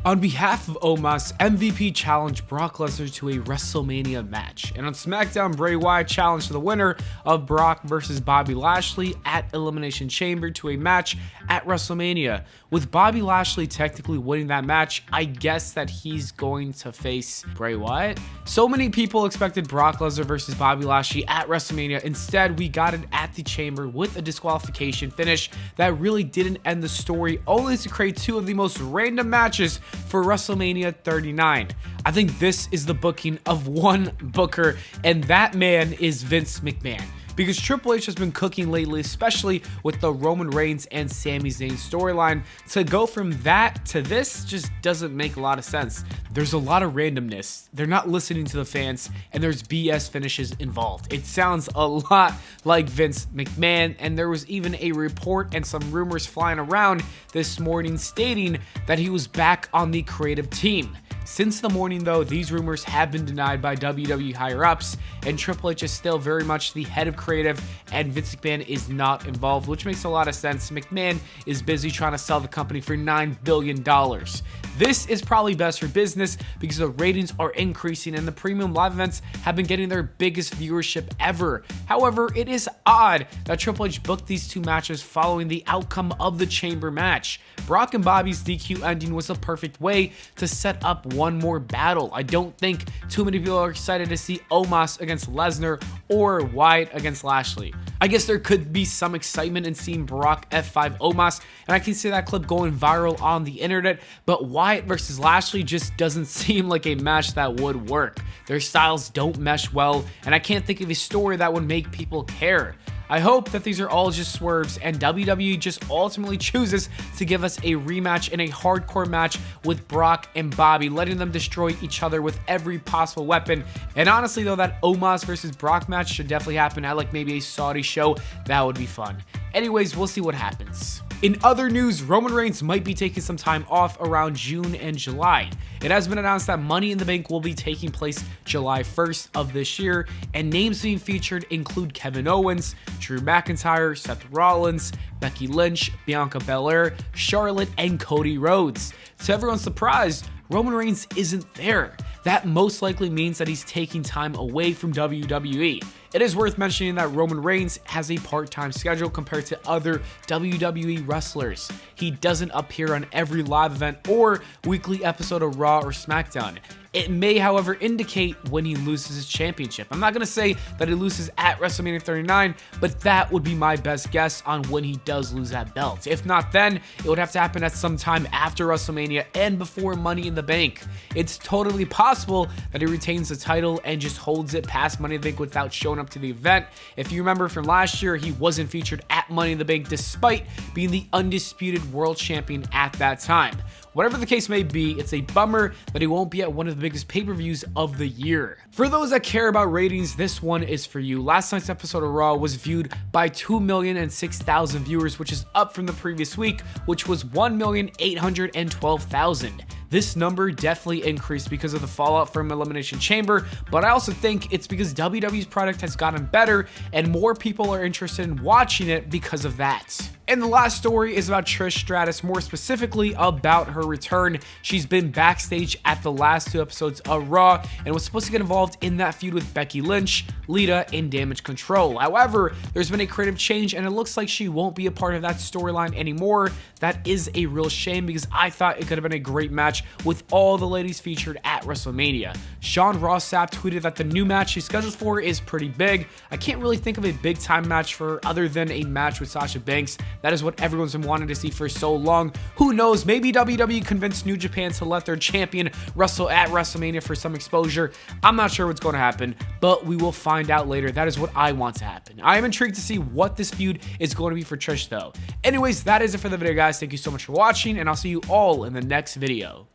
On behalf of Omos, MVP challenged Brock Lesnar to a WrestleMania match. And on SmackDown, Bray Wyatt challenged the winner of Brock versus Bobby Lashley at Elimination Chamber to a match at WrestleMania. With Bobby Lashley technically winning that match, I guess that he's going to face Bray Wyatt. So many people expected Brock Lesnar versus Bobby Lashley at WrestleMania. Instead, we got it at the Chamber with a disqualification finish that really didn't end the story, only to create two of the most random matches for WrestleMania 39. I think this is the booking of one booker, and that man is Vince McMahon. Because Triple H has been cooking lately, especially with the Roman Reigns and Sami Zayn storyline. To go from that to this just doesn't make a lot of sense. There's a lot of randomness. They're not listening to the fans, and there's BS finishes involved. It sounds a lot like Vince McMahon, and there was even a report and some rumors flying around this morning stating that he was back on the creative team. Since the morning, though, these rumors have been denied by WWE higher-ups, and Triple H is still very much the head of creative, and Vince McMahon is not involved, which makes a lot of sense. McMahon is busy trying to sell the company for $9 billion. This is probably best for business because the ratings are increasing and the premium live events have been getting their biggest viewership ever. However, it is odd that Triple H booked these two matches following the outcome of the Chamber match. Brock and Bobby's DQ ending was a perfect way to set up one more battle. I don't think too many people are excited to see Omos against Lesnar or Wyatt against Lashley. I guess there could be some excitement in seeing Brock F5 Omos, and I can see that clip going viral on the internet, but Wyatt versus Lashley just doesn't seem like a match that would work. Their styles don't mesh well, and I can't think of a story that would make people care. I hope that these are all just swerves and WWE just ultimately chooses to give us a rematch in a hardcore match with Brock and Bobby, letting them destroy each other with every possible weapon. And honestly though, that Omos versus Brock match should definitely happen at like maybe a Saudi show. That would be fun. Anyways, we'll see what happens. In other news, Roman Reigns might be taking some time off around June and July. It has been announced that Money in the Bank will be taking place July 1st of this year, and names being featured include Kevin Owens, Drew McIntyre, Seth Rollins, Becky Lynch, Bianca Belair, Charlotte, and Cody Rhodes. To everyone's surprise, Roman Reigns isn't there. That most likely means that he's taking time away from WWE. It is worth mentioning that Roman Reigns has a part-time schedule compared to other WWE wrestlers. He doesn't appear on every live event or weekly episode of Raw or SmackDown. It may, however, indicate when he loses his championship. I'm not going to say that he loses at WrestleMania 39, but that would be my best guess on when he does lose that belt. If not then, it would have to happen at some time after WrestleMania and before Money in the Bank. It's totally possible that he retains the title and just holds it past Money in the Bank without showing up to the event. If you remember from last year, he wasn't featured at Money in the Bank despite being the undisputed world champion at that time. Whatever the case may be, it's a bummer that he won't be at one of the biggest pay-per-views of the year. For those that care about ratings, this one is for you. Last night's episode of Raw was viewed by 2,006,000 viewers, which is up from the previous week, which was 1,812,000. This number definitely increased because of the fallout from Elimination Chamber, but I also think it's because WWE's product has gotten better and more people are interested in watching it because of that. And the last story is about Trish Stratus, more specifically about her return. She's been backstage at the last two episodes of Raw and was supposed to get involved in that feud with Becky Lynch, Lita, and Damage Control. However, there's been a creative change and it looks like she won't be a part of that storyline anymore. That is a real shame because I thought it could have been a great match with all the ladies featured at WrestleMania. Sean Ross Sapp tweeted that the new match she's scheduled for is pretty big. I can't really think of a big time match for other than a match with Sasha Banks. That is what everyone's been wanting to see for so long. Who knows, maybe WWE convinced New Japan to let their champion wrestle at WrestleMania for some exposure. I'm not sure what's going to happen, but we will find out later. That is what I want to happen. I am intrigued to see what this feud is going to be for Trish though. Anyways, that is it for the video guys. Thank you so much for watching and I'll see you all in the next video.